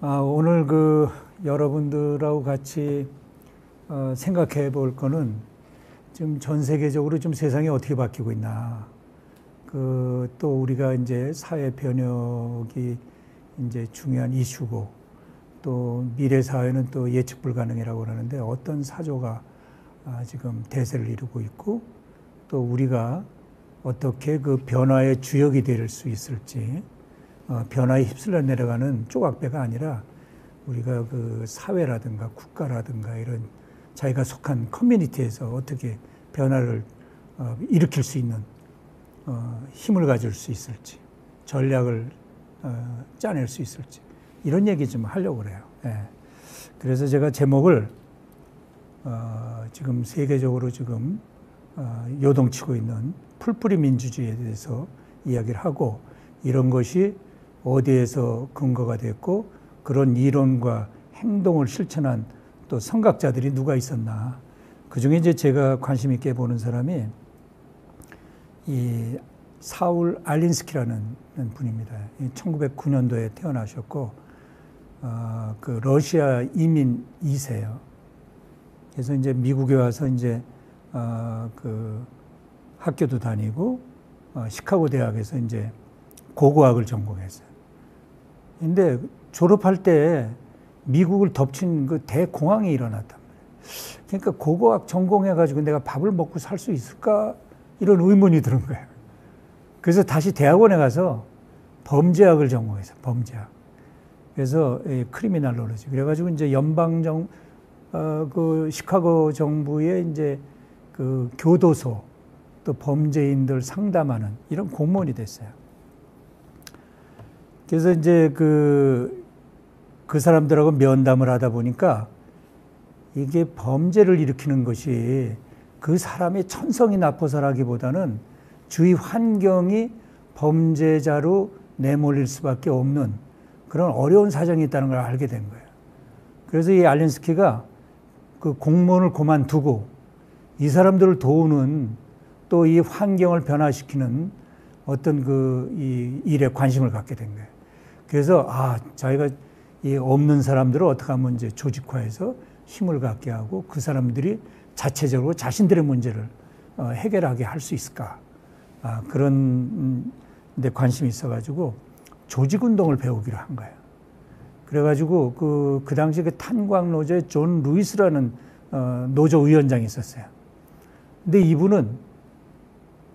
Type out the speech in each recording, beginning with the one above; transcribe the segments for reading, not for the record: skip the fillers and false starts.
오늘 여러분들하고 같이 생각해 볼 거는 지금 전 세계적으로 좀 세상이 어떻게 바뀌고 있나. 또 우리가 이제 사회 변혁이 이제 중요한 이슈고, 또 미래 사회는 또 예측 불가능이라고 그러는데 어떤 사조가 지금 대세를 이루고 있고, 또 우리가 어떻게 그 변화의 주역이 될 수 있을지, 변화에 휩쓸려 내려가는 조각배가 아니라 우리가 그 사회라든가 국가라든가 이런 자기가 속한 커뮤니티에서 어떻게 변화를 일으킬 수 있는 힘을 가질 수 있을지, 전략을 짜낼 수 있을지, 이런 얘기 좀 하려고 그래요. 예. 그래서 제가 제목을 지금 세계적으로 지금 요동치고 있는 풀뿌리 민주주의에 대해서 이야기를 하고, 이런 것이 어디에서 근거가 됐고 그런 이론과 행동을 실천한 또 선각자들이 누가 있었나. 그중에 이제 제가 관심 있게 보는 사람이 이 사울 알린스키라는 분입니다. 1909년도에 태어나셨고 그 러시아 이민 2세예요. 그래서 이제 미국에 와서 이제 그 학교도 다니고 시카고 대학에서 이제 고고학을 전공했어요. 근데 졸업할 때 미국을 덮친 그 대공황이 일어났단 말이에요. 그러니까 고고학 전공해가지고 내가 밥을 먹고 살 수 있을까? 이런 의문이 드는 거예요. 그래서 다시 대학원에 가서 범죄학을 전공했어요. 범죄학. 그래서 크리미널로지. 그래가지고 이제 그 시카고 정부의 이제 그 교도소 또 범죄인들 상담하는 이런 공무원이 됐어요. 그래서 이제 그 사람들하고 면담을 하다 보니까 이게 범죄를 일으키는 것이 그 사람의 천성이 나빠서라기보다는 주위 환경이 범죄자로 내몰릴 수밖에 없는 그런 어려운 사정이 있다는 걸 알게 된 거예요. 그래서 이 알린스키가 그 공무원을 그만두고 이 사람들을 도우는 또 이 환경을 변화시키는 어떤 이 일에 관심을 갖게 된 거예요. 그래서 자기가 이 없는 사람들을 어떻게 하면 이제 조직화해서 힘을 갖게 하고 그 사람들이 자체적으로 자신들의 문제를 해결하게 할 수 있을까. 그런 데 관심이 있어가지고 조직운동을 배우기로 한 거예요. 그래가지고 그 당시 그 탄광노조의 존 루이스라는 노조위원장이 있었어요. 근데 이분은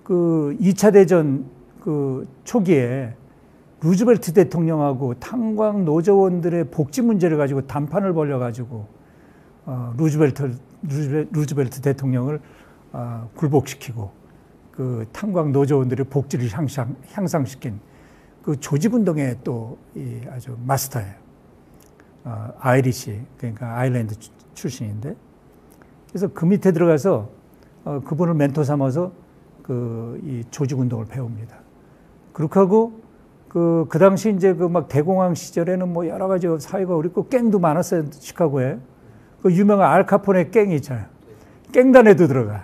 그 2차 대전 그 초기에 루즈벨트 대통령하고 탄광 노조원들의 복지 문제를 가지고 담판을 벌여가지고 루즈벨트 대통령을 굴복시키고 그 탄광 노조원들의 복지를 향상시킨 그 조직운동의 또 아주 마스터예요. 아이리시, 그러니까 아일랜드 출신인데, 그래서 그 밑에 들어가서 그분을 멘토 삼아서 이 조직운동을 배웁니다. 그렇게 하고 그 당시 이제 막 대공황 시절에는 뭐 여러 가지 사회가 어렵고 갱도 많았어요. 시카고에. 그 유명한 알카포네 갱이 있잖아요. 갱단에도 들어가요.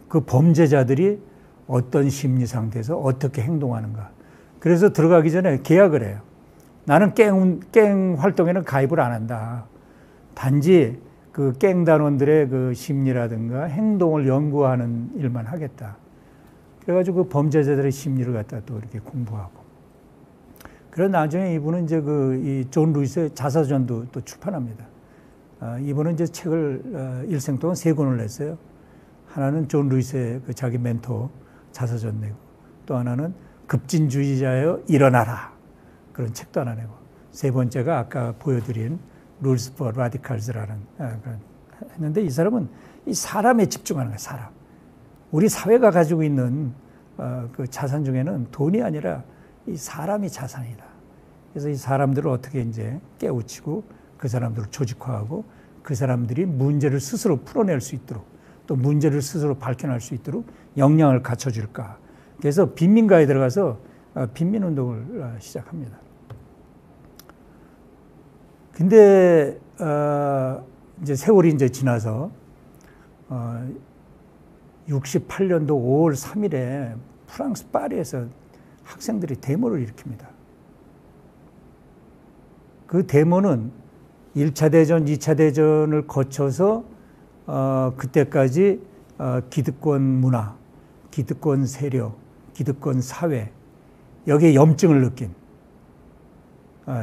그 범죄자들이 어떤 심리 상태에서 어떻게 행동하는가. 그래서 들어가기 전에 계약을 해요. 나는 갱 활동에는 가입을 안 한다. 단지 그 갱단원들의 그 심리라든가 행동을 연구하는 일만 하겠다. 그래가지고 그 범죄자들의 심리를 갖다 또 이렇게 공부하고. 그래서 나중에 이분은 이제 이 존 루이스의 자서전도 또 출판합니다. 이분은 이제 책을 일생 동안 3권을 냈어요. 하나는 존 루이스의 그 자기 멘토 자서전 내고, 또 하나는 급진주의자여 일어나라. 그런 책도 하나 내고, 세 번째가 아까 보여드린 Rules for Radicals라는 했는데, 이 사람은 이 사람에 집중하는 거예요. 사람. 우리 사회가 가지고 있는 그 자산 중에는 돈이 아니라 이 사람이 자산이다. 그래서 이 사람들을 어떻게 이제 깨우치고 그 사람들을 조직화하고 그 사람들이 문제를 스스로 풀어낼 수 있도록, 또 문제를 스스로 밝혀낼 수 있도록 역량을 갖춰줄까. 그래서 빈민가에 들어가서 빈민운동을 시작합니다. 근데 이제 세월이 이제 지나서 68년도 5월 3일에 프랑스 파리에서 학생들이 데모를 일으킵니다. 그 데모는 1차 대전, 2차 대전을 거쳐서 그때까지 기득권 문화, 기득권 세력, 기득권 사회 여기에 염증을 느낀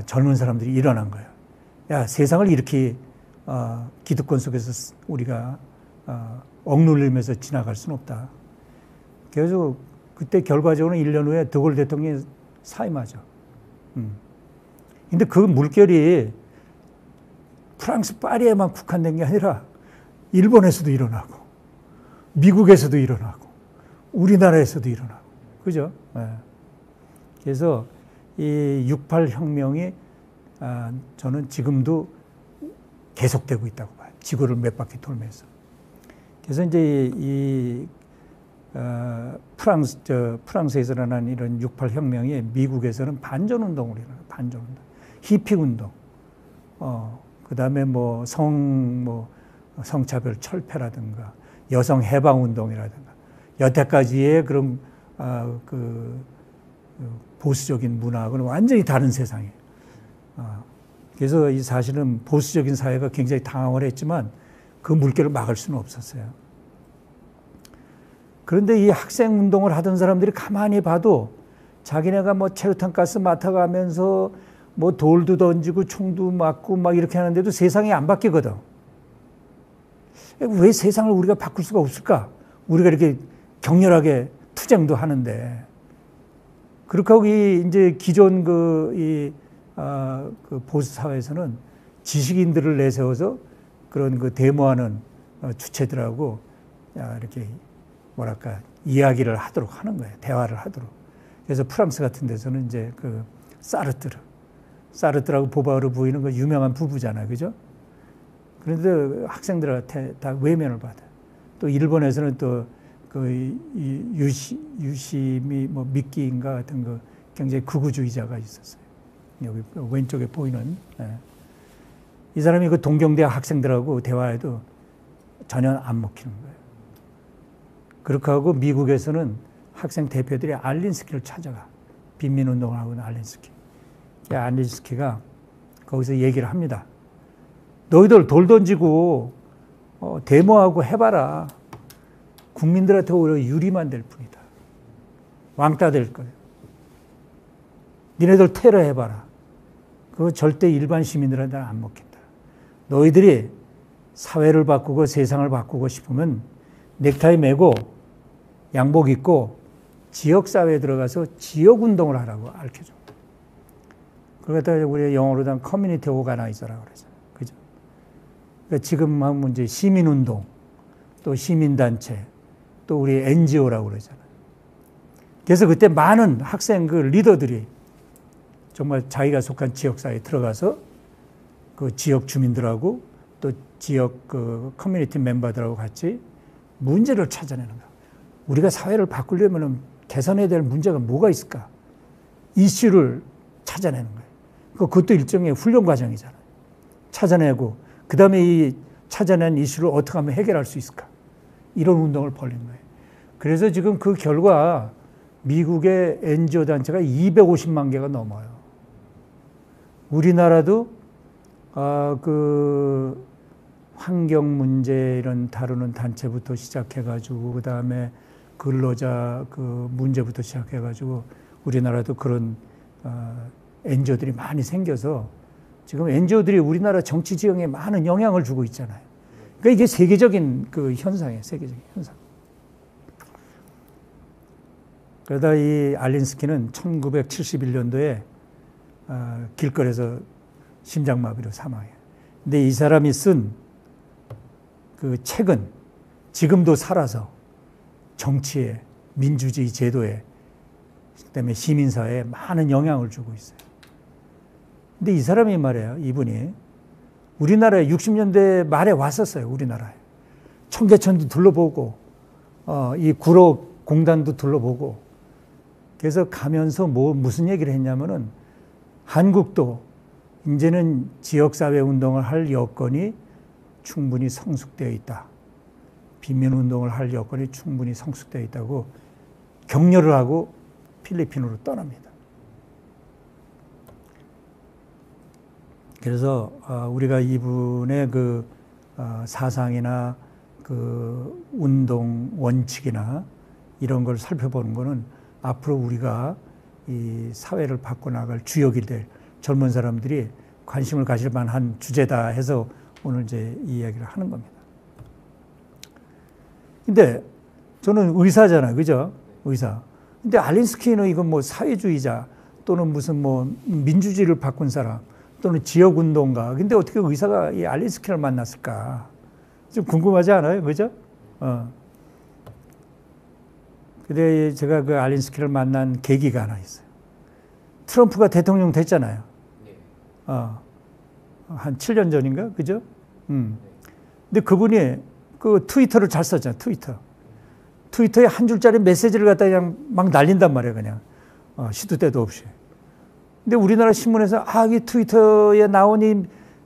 젊은 사람들이 일어난 거예요. 야, 세상을 이렇게 기득권 속에서 우리가 억눌리면서 지나갈 수는 없다. 그래서 그때 결과적으로 1년 후에 드골 대통령이 사임하죠. 근데 그 물결이 프랑스 파리에만 국한된 게 아니라 일본에서도 일어나고 미국에서도 일어나고 우리나라에서도 일어나고 그죠? 네. 그래서 이 68 혁명이 저는 지금도 계속되고 있다고 봐요. 지구를 몇 바퀴 돌면서. 그래서 이제 이 프랑스에서 일어난 이런 68 혁명이 미국에서는 반전 운동으로 일어나요. 반전 운동, 히피 운동, 그 다음에 뭐 성차별 철폐라든가 여성 해방 운동이라든가 여태까지의 그런 그 보수적인 문화하고는 완전히 다른 세상이에요. 그래서 이 사실은 보수적인 사회가 굉장히 당황을 했지만 그 물결을 막을 수는 없었어요. 그런데 이 학생 운동을 하던 사람들이 가만히 봐도 자기네가 뭐 체류탄 가스 맡아가면서 뭐 돌도 던지고 총도 맞고 막 이렇게 하는데도 세상이 안 바뀌거든. 왜 세상을 우리가 바꿀 수가 없을까? 우리가 이렇게 격렬하게 투쟁도 하는데. 그렇게 하고 이제 기존 그 보수 사회에서는 지식인들을 내세워서 그런 그 데모하는 주체들하고 이렇게 뭐랄까 이야기를 하도록 하는 거예요. 대화를 하도록. 그래서 프랑스 같은 데서는 이제 그 사르트르하고 보바르 부인은 그 유명한 부부잖아요, 그죠? 그런데 학생들한테 다 외면을 받아요. 또 일본에서는 또 그 유시미 뭐 미끼인가 같은 그 굉장히 극우주의자가 있었어요. 여기 왼쪽에 보이는 이 사람이 그 동경대학 학생들하고 대화해도 전혀 안 먹히는 거예요. 그렇게 하고 미국에서는 학생 대표들이 알린스키를 찾아가. 빈민운동을 하고 있는 알린스키. 알린스키가 거기서 얘기를 합니다. 너희들 돌 던지고 데모하고 해봐라. 국민들한테 오히려 유리만 될 뿐이다. 왕따 될 거예요. 니네들 테러 해봐라. 그거 절대 일반 시민들한테는 안 먹힌다. 너희들이 사회를 바꾸고 세상을 바꾸고 싶으면 넥타이 매고 양복 입고 지역사회에 들어가서 지역운동을 하라고 알려줘. 그러다 우리 영어로도 한 커뮤니티 오가나이저라고 그러잖아요. 그죠? 그러니까 지금 하면 이제 시민운동, 또 시민단체, 또 우리 NGO라고 그러잖아요. 그래서 그때 많은 학생 그 리더들이 정말 자기가 속한 지역사회에 들어가서 그 지역 주민들하고 또 지역 그 커뮤니티 멤버들하고 같이 문제를 찾아내는 거야. 우리가 사회를 바꾸려면 개선해야 될 문제가 뭐가 있을까? 이슈를 찾아내는 거예요. 그것도 일종의 훈련 과정이잖아요. 찾아내고 그 다음에 이 찾아낸 이슈를 어떻게 하면 해결할 수 있을까? 이런 운동을 벌린 거예요. 그래서 지금 그 결과 미국의 NGO 단체가 250만 개가 넘어요. 우리나라도 그 환경 문제 이런 다루는 단체부터 시작해가지고 그 다음에 근로자 그 문제부터 시작해가지고 우리나라도 그런 NGO들이 많이 생겨서 지금 NGO들이 우리나라 정치 지형에 많은 영향을 주고 있잖아요. 그러니까 이게 세계적인 그 현상이에요. 세계적인 현상. 그러다 이 알린스키는 1971년도에 길거리에서 심장마비로 사망해요. 근데 이 사람이 쓴 그 책은 지금도 살아서 정치에, 민주주의 제도에, 그다음에 시민사회에 많은 영향을 주고 있어요. 근데 이 사람이 말이에요. 이분이 우리나라에 60년대 말에 왔었어요. 우리나라에. 청계천도 둘러보고 이 구로 공단도 둘러보고 그래서 가면서 무슨 얘기를 했냐면은 한국도 이제는 지역사회 운동을 할 여건이 충분히 성숙되어 있다. 빈민운동을 할 여건이 충분히 성숙되어 있다고 격려를 하고 필리핀으로 떠납니다. 그래서 우리가 이분의 그 사상이나 그 운동 원칙이나 이런 걸 살펴보는 거는 앞으로 우리가 이 사회를 바꿔나갈 주역이 될 젊은 사람들이 관심을 가질 만한 주제다 해서 오늘 이제 이 이야기를 하는 겁니다. 근데 저는 의사잖아요. 그죠? 의사. 근데 알린스키는 이건 뭐 사회주의자 또는 무슨 뭐 민주주의를 바꾼 사람 또는 지역운동가. 근데 어떻게 의사가 이 알린스키를 만났을까? 좀 궁금하지 않아요? 그죠? 근데 제가 그 알린스키를 만난 계기가 하나 있어요. 트럼프가 대통령 됐잖아요. 한 7년 전인가? 그죠? 근데 그분이 그 트위터를 잘 썼잖아요. 트위터에 한 줄짜리 메시지를 갖다 그냥 막 날린단 말이에요. 그냥. 시도 때도 없이. 근데 우리나라 신문에서 이 트위터에 나온 이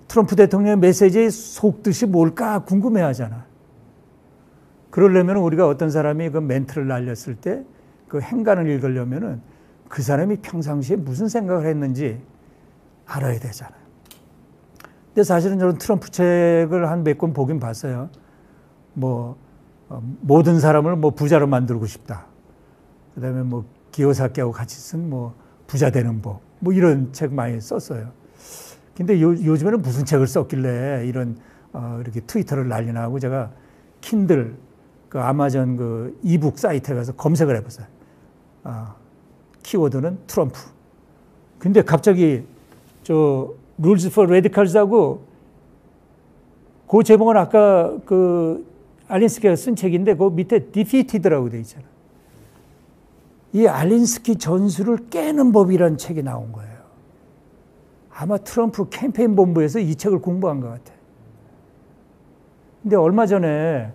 트럼프 대통령의 메시지의 속뜻이 뭘까 궁금해 하잖아. 그러려면 우리가 어떤 사람이 그 멘트를 날렸을 때 그 행간을 읽으려면은 그 사람이 평상시에 무슨 생각을 했는지 알아야 되잖아요. 근데 사실은 저는 트럼프 책을 한 몇 권 보긴 봤어요. 뭐, 모든 사람을 뭐 부자로 만들고 싶다. 그 다음에 뭐 기요사키하고 같이 쓴 뭐 부자 되는 법. 뭐 이런 책 많이 썼어요. 근데 요즘에는 무슨 책을 썼길래 이런, 이렇게 트위터를 난리나 하고 제가 킨들, 그 아마존 그 이북 사이트에 가서 검색을 해봤어요. 키워드는 트럼프. 근데 갑자기 저 Rules for Radicals하고 그 제목은 아까 그 알린스키가 쓴 책인데 그 밑에 Defeated라고 돼 있잖아. 이 알린스키 전술을 깨는 법이라는 책이 나온 거예요. 아마 트럼프 캠페인 본부에서 이 책을 공부한 것 같아. 근데 얼마 전에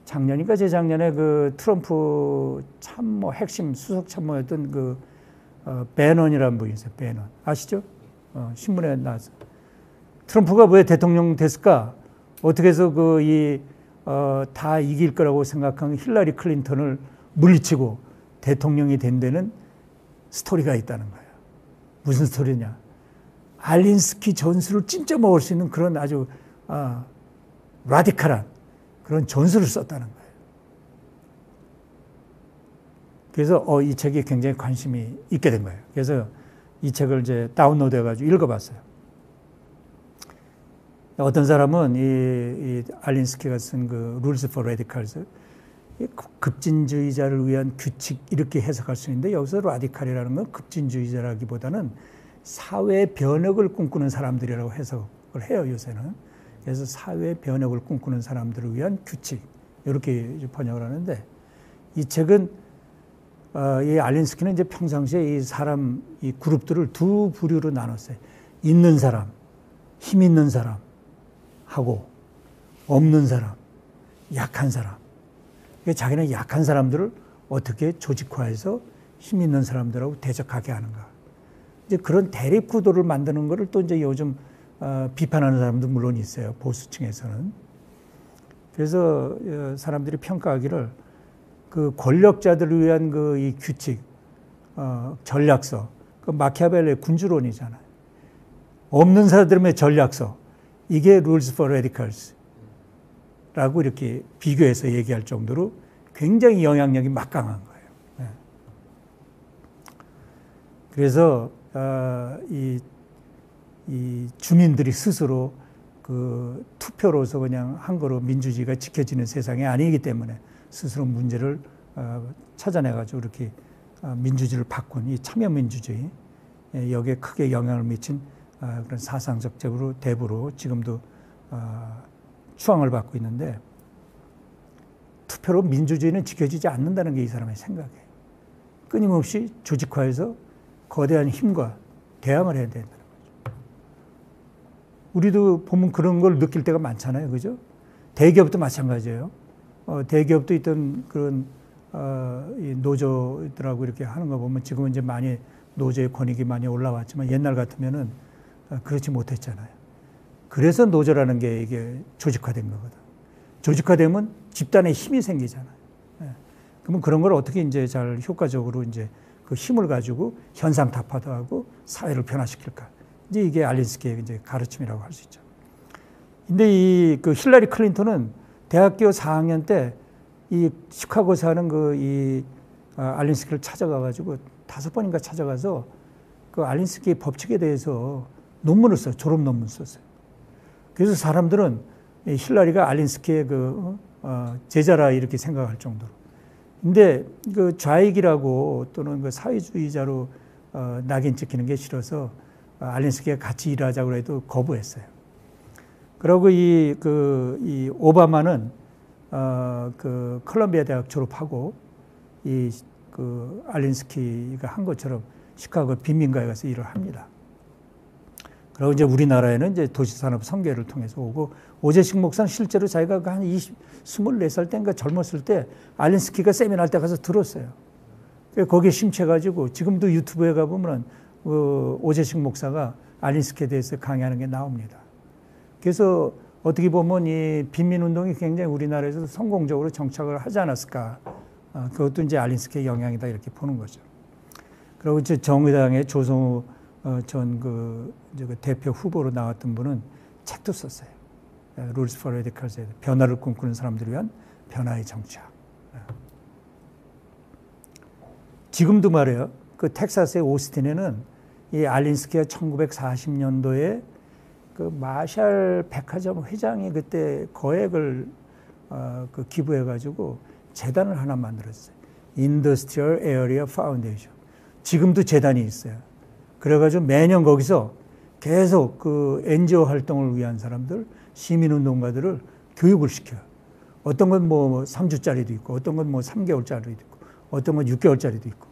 작년인가 재작년에 그 트럼프 참모 핵심 수석 참모였던 그 배넌이라는 분이 있어요. 배넌 아시죠? 신문에 나왔어. 트럼프가 왜 대통령 됐을까? 어떻게 해서 다 이길 거라고 생각한 힐러리 클린턴을 물리치고 대통령이 된 데는 스토리가 있다는 거예요. 무슨 스토리냐? 알린스키 전술을 찐짜 먹을 수 있는 그런 아주 라디칼한 그런 전술을 썼다는 거예요. 그래서 이 책에 굉장히 관심이 있게 된 거예요. 그래서 이 책을 이제 다운로드 해가지고 읽어봤어요. 어떤 사람은 이 알린스키가 쓴 그 Rules for Radicals, 급진주의자를 위한 규칙 이렇게 해석할 수 있는데 여기서 라디칼이라는 건 급진주의자라기보다는 사회 변혁을 꿈꾸는 사람들이라고 해석을 해요, 요새는. 그래서 사회 변혁을 꿈꾸는 사람들을 위한 규칙 이렇게 번역을 하는데 이 책은 이 알린스키는 이제 평상시에 이 그룹들을 두 부류로 나눴어요. 있는 사람, 힘 있는 사람 하고 없는 사람, 약한 사람. 자기는 약한 사람들을 어떻게 조직화해서 힘 있는 사람들하고 대적하게 하는가. 이제 그런 대립 구도를 만드는 거를 또 이제 요즘 비판하는 사람도 물론 있어요. 보수층에서는. 그래서 사람들이 평가하기를 그 권력자들을 위한 이 규칙, 전략서, 그 마키아벨리의 군주론이잖아요. 없는 사람들의 전략서, 이게 Rules for Radicals 라고 이렇게 비교해서 얘기할 정도로 굉장히 영향력이 막강한 거예요. 네. 그래서 이 주민들이 스스로 그 투표로서 그냥 한 거로 민주주의가 지켜지는 세상이 아니기 때문에 스스로 문제를 찾아내가지고 이렇게 민주주의를 바꾼 이 참여민주주의, 여기에 크게 영향을 미친 그런 사상적 대부로 지금도 추앙을 받고 있는데 투표로 민주주의는 지켜지지 않는다는 게 이 사람의 생각이에요. 끊임없이 조직화해서 거대한 힘과 대항을 해야 된다는 거죠. 우리도 보면 그런 걸 느낄 때가 많잖아요. 그죠? 대기업도 마찬가지예요. 대기업도 있던 그런 이 노조들하고 이렇게 하는 거 보면 지금은 이제 많이 노조의 권익이 많이 올라왔지만 옛날 같으면은 그렇지 못했잖아요. 그래서 노조라는 게 이게 조직화된 거거든. 조직화되면 집단의 힘이 생기잖아요. 그러면 그런 걸 어떻게 이제 잘 효과적으로 이제 그 힘을 가지고 현상 타파도 하고 사회를 변화시킬까. 이제 이게 알린스키의 이제 가르침이라고 할 수 있죠. 근데 이 그 힐러리 클린턴은 대학교 4학년 때 이 시카고 사는 알린스키를 찾아가가지고 5번인가 찾아가서 그 알린스키 법칙에 대해서 논문을 써요. 졸업 논문 썼어요. 그래서 사람들은 힐러리가 알린스키의 제자라 이렇게 생각할 정도로. 근데 그 좌익이라고 또는 그 사회주의자로 낙인 찍히는 게 싫어서 알린스키가 같이 일하자고 해도 거부했어요. 그리고 이 오바마는 그 컬럼비아 대학 졸업하고 그 알린스키가 한 것처럼 시카고 빈민가에 가서 일을 합니다. 그리고 이제 우리나라에는 이제 도시산업 선교를 통해서 오고, 오재식 목사는 실제로 자기가 한 24살 때인가 젊었을 때 알린스키가 세미나 할 때 가서 들었어요. 거기에 심취해가지고 지금도 유튜브에 가보면 오재식 목사가 알린스키에 대해서 강의하는 게 나옵니다. 그래서 어떻게 보면 이 빈민운동이 굉장히 우리나라에서 성공적으로 정착을 하지 않았을까. 그것도 이제 알린스키의 영향이다 이렇게 보는 거죠. 그리고 이제 정의당의 조성우 전 그 대표 후보로 나왔던 분은 책도 썼어요. Rules for Radicals, 변화를 꿈꾸는 사람들을 위한 변화의 정치학. 지금도 말이에요. 그 텍사스의 오스틴에는 이 알린스키가 1940년도에 그 마샬 백화점 회장이 그때 거액을 그 기부해가지고 재단을 하나 만들었어요. Industrial Area Foundation. 지금도 재단이 있어요. 그래가지고 매년 거기서 계속 그 NGO 활동을 위한 사람들, 시민운동가들을 교육을 시켜요. 어떤 건 뭐 3주짜리도 있고, 어떤 건 뭐 3개월짜리도 있고, 어떤 건 6개월짜리도 있고.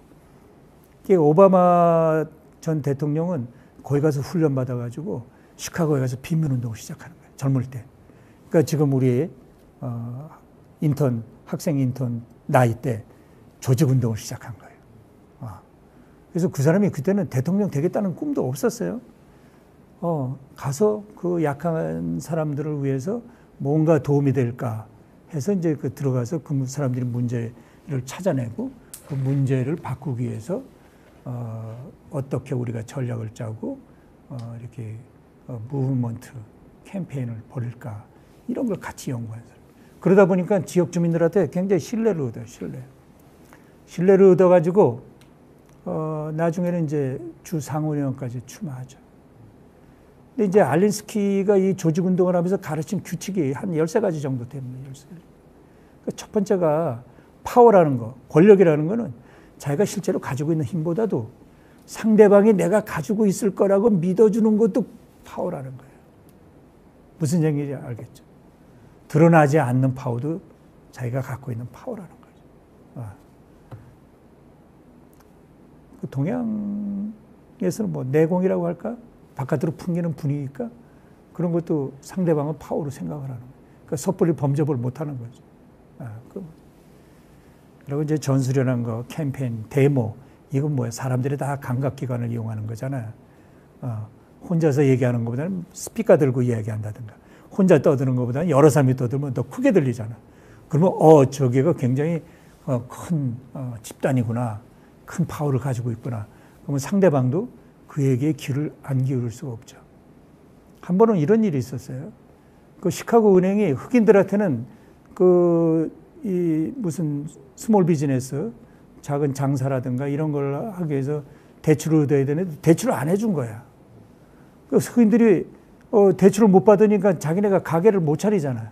오바마 전 대통령은 거기 가서 훈련 받아가지고 시카고에 가서 빈민운동을 시작하는 거예요. 젊을 때. 그러니까 지금 우리 학생 인턴 나이 때 조직운동을 시작한 거예요. 그래서 그 사람이 그때는 대통령 되겠다는 꿈도 없었어요. 가서 그 약한 사람들을 위해서 뭔가 도움이 될까 해서 이제 들어가서 그 사람들이 문제를 찾아내고 그 문제를 바꾸기 위해서 어떻게 우리가 전략을 짜고 이렇게 무브먼트 캠페인을 벌일까 이런 걸 같이 연구한 사람. 그러다 보니까 지역 주민들한테 굉장히 신뢰를 얻어요. 신뢰를 얻어가지고 나중에는 이제 주 상원의원까지 출마하죠. 근데 이제 알린스키가 이 조직운동을 하면서 가르친 규칙이 한 13가지 정도 됩니다. 13가지. 그러니까 첫 번째가 파워라는 거, 권력이라는 거는 자기가 실제로 가지고 있는 힘보다도 상대방이 내가 가지고 있을 거라고 믿어주는 것도 파워라는 거예요. 무슨 얘기인지 알겠죠? 드러나지 않는 파워도 자기가 갖고 있는 파워라는 거죠. 그 동양에서는 뭐 내공이라고 할까? 바깥으로 풍기는 분위기일까? 그런 것도 상대방은 파워로 생각을 하는 거예요. 그러니까 섣불리 범접을 못하는 거죠. 그리고 이제 전술이라는 거, 캠페인, 데모, 이건 뭐야? 사람들이 다 감각기관을 이용하는 거잖아요. 혼자서 얘기하는 것보다는 스피커 들고 이야기한다든가, 혼자 떠드는 것보다는 여러 사람이 떠들면 더 크게 들리잖아. 그러면 저기가 굉장히 큰 집단이구나. 큰 파워를 가지고 있구나. 그러면 상대방도 그에게 귀를 안 기울일 수가 없죠. 한 번은 이런 일이 있었어요. 그 시카고 은행이 흑인들한테는 무슨 스몰 비즈니스, 작은 장사라든가 이런 걸 하기 위해서 대출을 얻어야 되는데 대출을 안 해준 거야. 그 흑인들이 대출을 못 받으니까 자기네가 가게를 못 차리잖아요.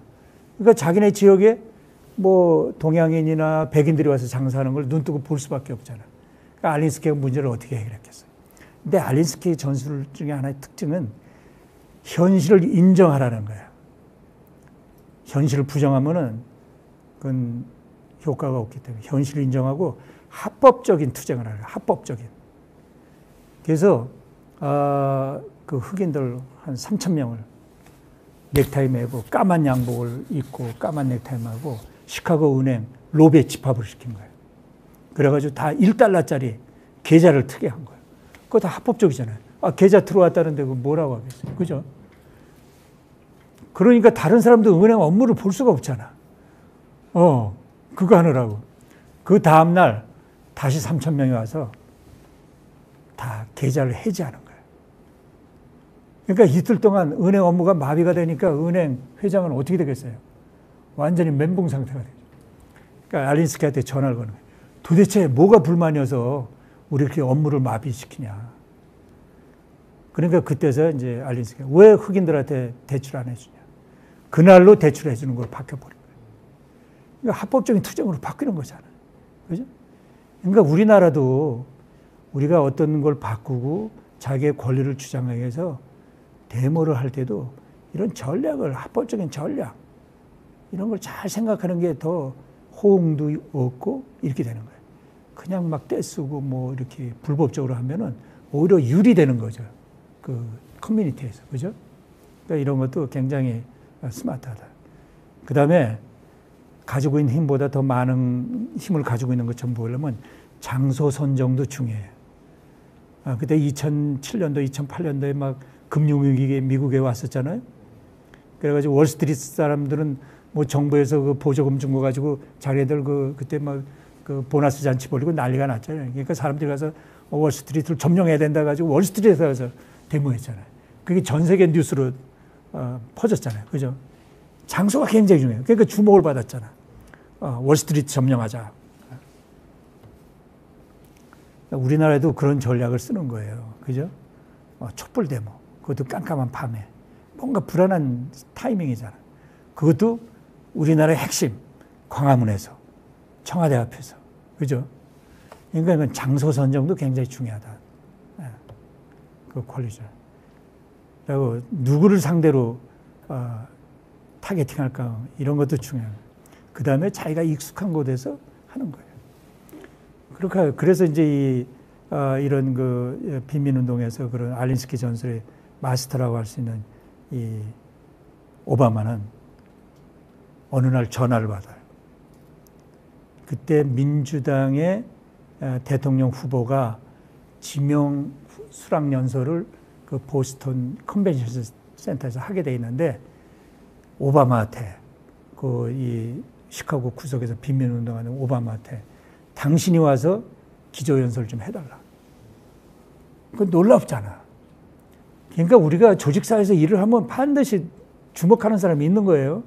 그러니까 자기네 지역에 뭐 동양인이나 백인들이 와서 장사하는 걸 눈 뜨고 볼 수밖에 없잖아요. 그러니까 알린스키가 문제를 어떻게 해결했겠어요? 근데 알린스키 전술 중에 하나의 특징은 현실을 인정하라는 거야. 현실을 부정하면은 그건 효과가 없기 때문에 현실을 인정하고 합법적인 투쟁을 하는 거야. 합법적인. 그래서 그 흑인들 한 3,000명을 넥타이 매고 까만 양복을 입고 까만 넥타이 매고 시카고 은행 로비에 집합을 시킨 거예요. 그래가지고 다 $1짜리 계좌를 트게 한 거예요. 그거 다 합법적이잖아요. 계좌 들어왔다는데 그 뭐라고 하겠어요. 그죠? 그러니까 다른 사람도 은행 업무를 볼 수가 없잖아. 그거 하느라고. 그 다음날 다시 3,000명이 와서 다 계좌를 해지하는 거예요. 그러니까 이틀 동안 은행 업무가 마비가 되니까 은행 회장은 어떻게 되겠어요? 완전히 멘붕 상태가 되죠. 그러니까 알린스키한테 전화를 거는 거예요. 도대체 뭐가 불만이어서 우리 이렇게 업무를 마비시키냐. 그러니까 그때서 이제 알린스키가 왜 흑인들한테 대출 안 해주냐. 그날로 대출해 주는 걸 바뀌어버린 거예요. 그러니까 합법적인 투쟁으로 바뀌는 거잖아요. 그죠? 그러니까 우리나라도 우리가 어떤 걸 바꾸고 자기의 권리를 주장하기 위해서 데모를 할 때도 이런 전략을, 합법적인 전략, 이런 걸 잘 생각하는 게 더 호응도 얻고 이렇게 되는 거예요. 그냥 막 떼쓰고 뭐 이렇게 불법적으로 하면은 오히려 유리되는 거죠. 그 커뮤니티에서. 그죠? 그러니까 이런 것도 굉장히 스마트하다. 그 다음에 가지고 있는 힘보다 더 많은 힘을 가지고 있는 것처럼 보이려면 장소 선정도 중요해요. 그때 2007년도, 2008년도에 막 금융위기 미국에 왔었잖아요. 그래가지고 월스트리트 사람들은 뭐 정부에서 그 보조금 준 거 가지고 자기들 그때 막 그 보너스 잔치 벌리고 난리가 났잖아요. 그러니까 사람들이 가서 월스트리트를 점령해야 된다 가지고 월스트리트에 가서 데모했잖아요. 그게 전 세계 뉴스로 퍼졌잖아요. 그죠? 장소가 굉장히 중요해요. 그러니까 주목을 받았잖아. 월스트리트 점령하자. 우리나라에도 그런 전략을 쓰는 거예요. 그죠? 촛불 데모. 그것도 깜깜한 밤에. 뭔가 불안한 타이밍이잖아. 그것도 우리나라의 핵심, 광화문에서, 청와대 앞에서. 그죠? 그러니까 이건 장소 선정도 굉장히 중요하다. 그 권리죠. 그리고 누구를 상대로 타겟팅 할까, 이런 것도 중요해요. 그 다음에 자기가 익숙한 곳에서 하는 거예요. 그렇게, 그래서 이제 이런 그 빈민운동에서 그런 알린스키 전술의 마스터라고 할 수 있는 이 오바마는 어느 날 전화를 받아요. 그때 민주당의 대통령 후보가 지명 수락연설을 그 보스턴 컨벤션 센터에서 하게 돼 있는데 오바마한테 그 이 시카고 구석에서 빈민운동하는 오바마한테 당신이 와서 기조연설 좀 해달라. 그건 놀랍잖아. 그러니까 우리가 조직사회에서 일을 하면 반드시 주목하는 사람이 있는 거예요.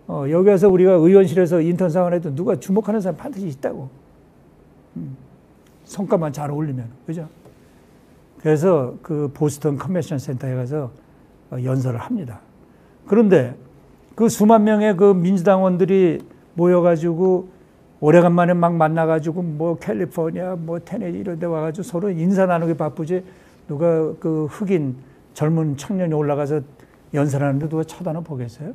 여기 와서 우리가 의원실에서 인턴 상황을 해도 누가 주목하는 사람 반드시 있다고. 성과만 잘 올리면. 그죠? 그래서 그 보스턴 컨벤션 센터에 가서 연설을 합니다. 그런데 그 수만 명의 그 민주당원들이 모여가지고 오래간만에 막 만나가지고 뭐 캘리포니아, 뭐 테네시 이런 데 와가지고 서로 인사 나누기 바쁘지 누가 그 흑인 젊은 청년이 올라가서 연설하는데 누가 쳐다나 보겠어요?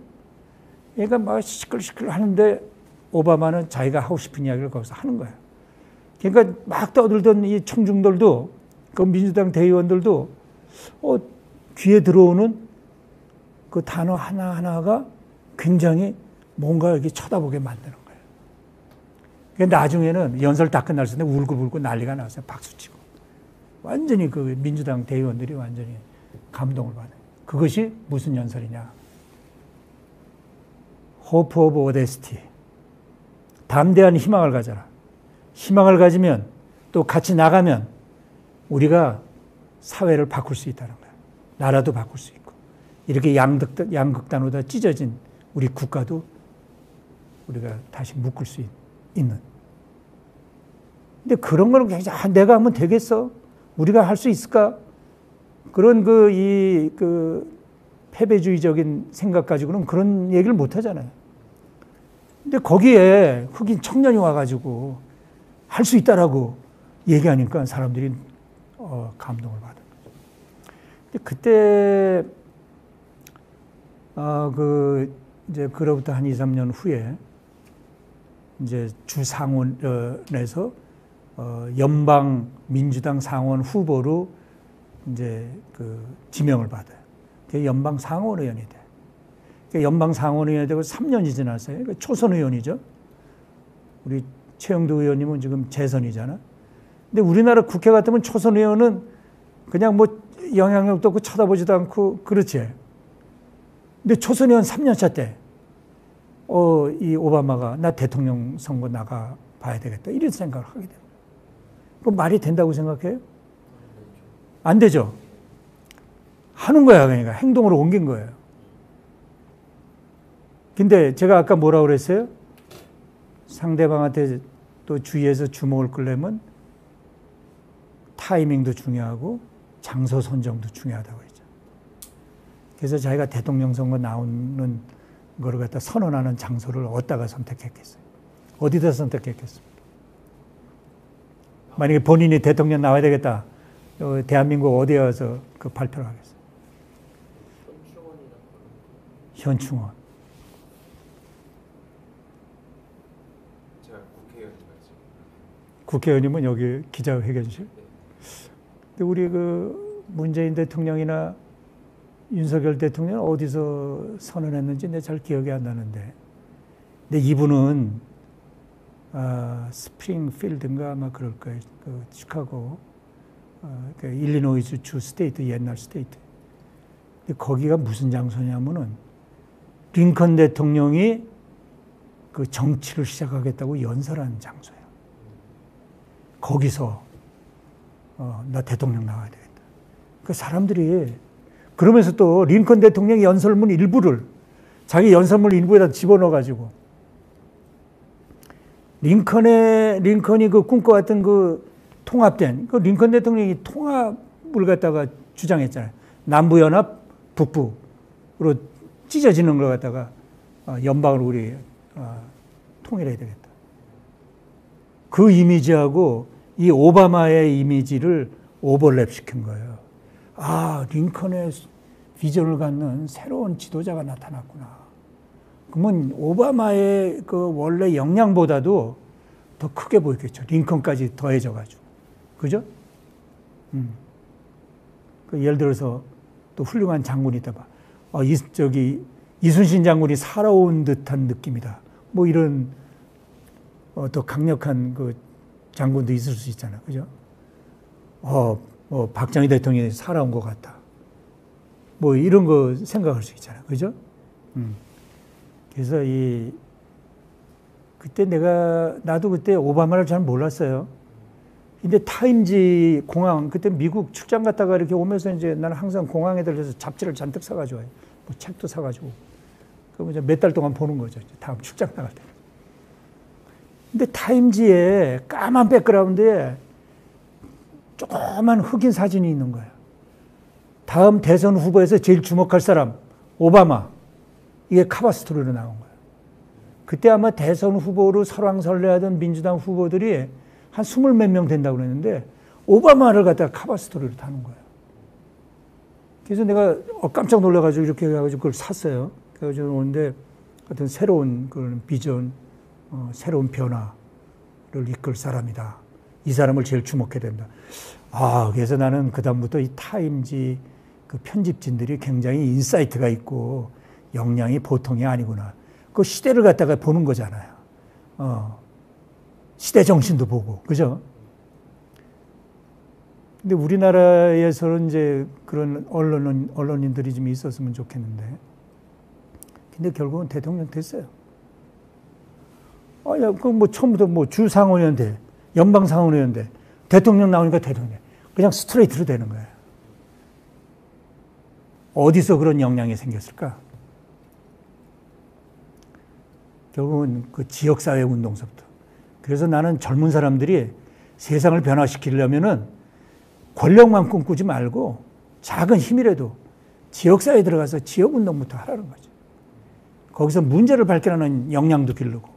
그러니까 막 시끌시끌 하는데 오바마는 자기가 하고 싶은 이야기를 거기서 하는 거예요. 그러니까 막 떠들던 이 청중들도 그 민주당 대의원들도 귀에 들어오는 그 단어 하나하나가 굉장히 뭔가 이렇게 쳐다보게 만드는 거예요. 그러니까 나중에는 연설 다 끝났을 때 울고불고 난리가 났어요. 박수치고. 완전히 그 민주당 대의원들이 완전히 감동을 받아요. 그것이 무슨 연설이냐. Hope of Audacity. 담대한 희망을 가져라. 희망을 가지면 또 같이 나가면 우리가 사회를 바꿀 수 있다는 거예요. 나라도 바꿀 수 있고. 이렇게 양극단으로 찢어진 우리 국가도 우리가 다시 묶을 수 있는. 근데 그런 거는 굉장히, 내가 하면 되겠어? 우리가 할 수 있을까? 그런 패배주의적인 생각 가지고는 그런 얘기를 못 하잖아요. 근데 거기에 흑인 청년이 와가지고 할 수 있다라고 얘기하니까 사람들이 감동을 받은 거죠. 근데 그때 이제 그로부터 한 2, 3년 후에 이제 주 상원에서 연방 민주당 상원 후보로 이제 지명을 받아요. 그게 연방 상원 의원이 돼. 그러니까 연방 상원 의원이 되고 3년이 지났어요. 그러니까 초선 의원이죠. 우리 최영도 의원님은 지금 재선이잖아. 근데 우리나라 국회 같으면 초선 의원은 그냥 뭐 영향력도 없고 쳐다보지도 않고 그렇지. 근데 초선 의원 3년차 때, 이 오바마가 나 대통령 선거 나가 봐야 되겠다. 이런 생각을 하게 돼요. 그럼 말이 된다고 생각해요? 안 되죠. 하는 거야. 그러니까 행동으로 옮긴 거예요. 근데 제가 아까 뭐라고 그랬어요? 상대방한테 또 주위에서 주목을 끌려면 타이밍도 중요하고 장소 선정도 중요하다고 그랬죠. 그래서 자기가 대통령 선거 나오는 거를 갖다 선언하는 장소를 어디다가 선택했겠어요? 어디다 선택했겠습니까? 만약에 본인이 대통령 나와야 되겠다. 대한민국 어디에 와서 그 발표를 하겠어요? 현충원. 제가 국회의원이죠. 국회의원이면 여기 기자회견실? 근데 우리 그 문재인 대통령이나 윤석열 대통령은 어디서 선언했는지 내가 잘 기억이 안 나는데. 근데 이분은 스프링필드인가 아마 그럴 거예요. 그 시카고, 그 일리노이주 주 스테이트, 옛날 스테이트. 근데 거기가 무슨 장소냐면은 링컨 대통령이 그 정치를 시작하겠다고 연설한 장소예요. 거기서 나 대통령 나와야 되겠다. 그 사람들이 그러면서 또 링컨 대통령의 연설문 일부를 자기 연설문 일부에다 집어넣어가지고 링컨이 그 꿈꿔왔던 그 통합된 그 링컨 대통령이 통합을 갖다가 주장했잖아요. 남부연합 북부로 찢어지는 걸 갖다가 연방을 우리 통일해야 되겠다. 그 이미지하고 이 오바마의 이미지를 오버랩 시킨 거예요. 아, 링컨의 비전을 갖는 새로운 지도자가 나타났구나. 그러면 오바마의 그 원래 역량보다도 더 크게 보였겠죠. 링컨까지 더해져가지고. 그죠? 그 예를 들어서 또 훌륭한 장군이 있다 봐. 이순신 장군이 살아온 듯한 느낌이다. 뭐 이런 더 강력한 그 장군도 있을 수 있잖아. 그죠? 박정희 대통령이 살아온 것 같다. 뭐 이런 거 생각할 수 있잖아. 그죠? 그래서 그때 나도 그때 오바마를 잘 몰랐어요. 근데 타임지 공항, 그때 미국 출장 갔다가 이렇게 오면서 이제 나는 항상 공항에 들려서 잡지를 잔뜩 사가지고 와요. 뭐 책도 사가지고. 그럼 이제 몇 달 동안 보는 거죠. 다음 출장 나갈 때. 근데 타임지에 까만 백그라운드에 조그만 흑인 사진이 있는 거예요. 다음 대선 후보에서 제일 주목할 사람, 오바마. 이게 카바 스토리로 나온 거예요. 그때 아마 대선 후보로 설왕설래하던 민주당 후보들이 한 20몇 명 된다고 그랬는데 오바마를 갖다가 카바 스토리로 다는 거예요. 그래서 내가 깜짝 놀라가지고 이렇게 해가지고 그걸 샀어요. 그래가지고 오는데 어떤 새로운 그런 비전, 새로운 변화를 이끌 사람이다. 이 사람을 제일 주목해야 된다. 그래서 나는 그다음부터 이 타임지 그 편집진들이 굉장히 인사이트가 있고 역량이 보통이 아니구나. 그 시대를 갖다가 보는 거잖아요. 시대 정신도 보고, 그죠? 근데 우리나라에서는 이제 그런 언론인들이 좀 있었으면 좋겠는데. 근데 결국은 대통령 됐어요. 그럼 뭐 처음부터 뭐 주상원의원 돼. 연방상원의원 돼. 대통령 나오니까 대통령. 그냥 스트레이트로 되는 거예요. 어디서 그런 역량이 생겼을까? 결국은 그 지역사회 운동서부터. 그래서 나는 젊은 사람들이 세상을 변화시키려면은 권력만 꿈꾸지 말고 작은 힘이라도 지역사회에 들어가서 지역운동부터 하라는 거죠. 거기서 문제를 발견하는 역량도 기르고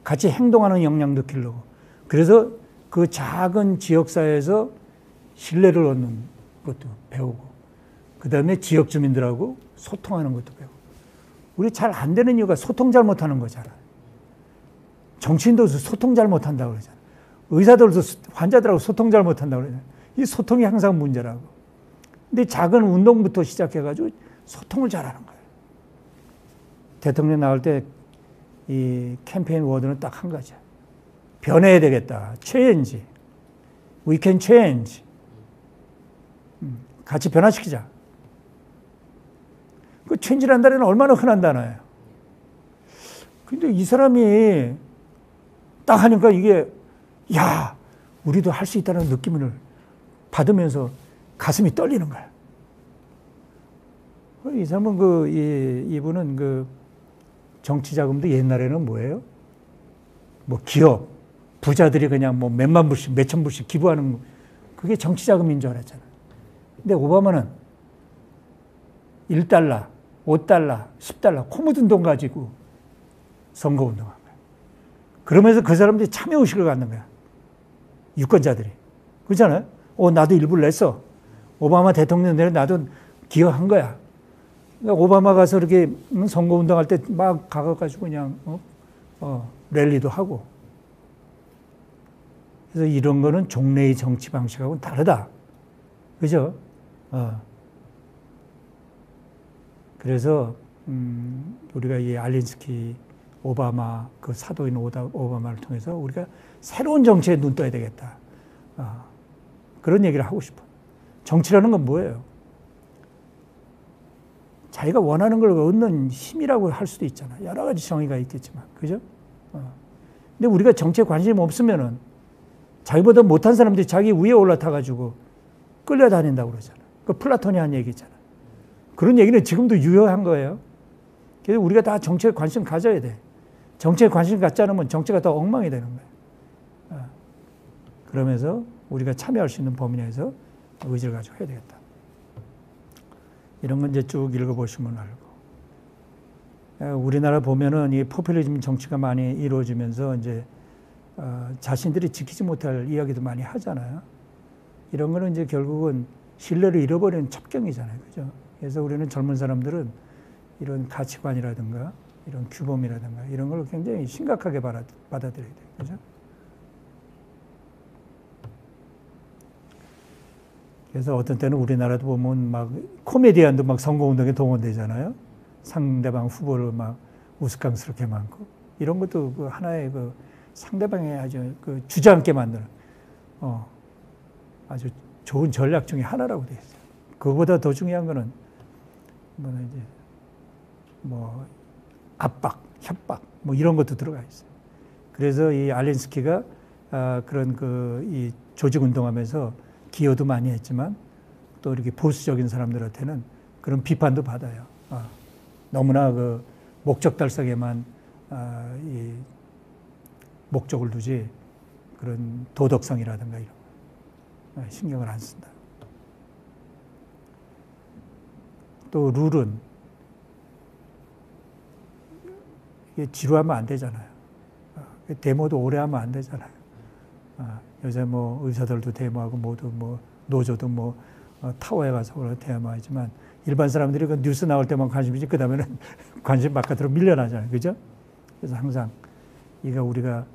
같이 행동하는 역량도 기르고 그래서 그 작은 지역사회에서 신뢰를 얻는 것도 배우고 그 다음에 지역 주민들하고 소통하는 것도 배우고 우리 잘 안 되는 이유가 소통 잘 못하는 거잖아요. 정치인도 소통 잘 못한다고 그러잖아요. 의사들도 환자들하고 소통 잘 못한다고 그러잖아요. 이 소통이 항상 문제라고. 근데 작은 운동부터 시작해가지고 소통을 잘하는 거예요. 대통령 나올 때 이 캠페인 워드는 딱 한 가지야. 변해야 되겠다. change. We can change. 같이 변화시키자. 그 change라는 단어는 얼마나 흔한 단어예요. 근데 이 사람이 딱 하니까 이게 야, 우리도 할 수 있다는 느낌을 받으면서 가슴이 떨리는 거야. 이 사람은 이분은 정치 자금도 옛날에는 뭐예요? 뭐 기업, 부자들이 그냥 뭐 몇만 불씩, 몇천 불씩 기부하는 그게 정치 자금인 줄 알았잖아. 근데 오바마는 1달러, 5달러, 10달러, 코 묻은 돈 가지고 선거 운동한 거야. 그러면서 그 사람들이 참여의식을 갖는 거야. 유권자들이. 그렇잖아요? 나도 일부를 냈어. 오바마 대통령 내에 나도 기여한 거야. 그러니까 오바마 가서 이렇게 선거 운동할 때 막 가가지고 그냥, 랠리도 하고. 그래서 이런 거는 종래의 정치 방식하고는 다르다. 그죠? 그래서, 우리가 이 알린스키 오바마, 그 사도인 오바마를 통해서 우리가 새로운 정치에 눈 떠야 되겠다. 그런 얘기를 하고 싶어. 정치라는 건 뭐예요? 자기가 원하는 걸 얻는 힘이라고 할 수도 있잖아. 여러 가지 정의가 있겠지만. 그죠? 근데 우리가 정치에 관심이 없으면은 자기보다 못한 사람들이 자기 위에 올라타가지고 끌려다닌다고 그러잖아. 그 플라톤이 한 얘기잖아. 그런 얘기는 지금도 유효한 거예요. 그래서 우리가 다 정치에 관심 가져야 돼. 정치에 관심 갖지 않으면 정치가 더 엉망이 되는 거예요. 그러면서 우리가 참여할 수 있는 범위 내에서 의지를 가지고 해야 되겠다. 이런 건 이제 쭉 읽어보시면 알고. 우리나라 보면은 이 포퓰리즘 정치가 많이 이루어지면서 이제 자신들이 지키지 못할 이야기도 많이 하잖아요. 이런 거는 이제 결국은 신뢰를 잃어버리는 첩경이잖아요. 그죠? 그래서 우리는 젊은 사람들은 이런 가치관이라든가 이런 규범이라든가 이런 걸 굉장히 심각하게 받아들여야 돼요. 그죠? 그래서 어떤 때는 우리나라도 보면 막 코미디언도 막 선거운동에 동원되잖아요. 상대방 후보를 막 우스꽝스럽게 많고. 이런 것도 그 하나의 그 상대방의 아주 그 주저앉게 만드는, 아주 좋은 전략 중에 하나라고 되어 있어요. 그거보다 더 중요한 거는, 압박, 협박, 뭐 이런 것도 들어가 있어요. 그래서 이 알린스키가 그런 이 조직 운동하면서 기여도 많이 했지만 또 이렇게 보수적인 사람들한테는 그런 비판도 받아요. 너무나 그 목적 달성에만 이 목적을 두지 그런 도덕성이라든가 이런 거 신경을 안 쓴다. 또 룰은 이게 지루하면 안 되잖아요. 데모도 오래 하면 안 되잖아요. 요새 뭐 의사들도 데모하고 모두 뭐 노조도 뭐 타워에 가서 데모하지만 일반 사람들이 그 뉴스 나올 때만 관심이지 그 다음에는 관심 바깥으로 밀려나잖아요. 그죠? 그래서 항상 이거 우리가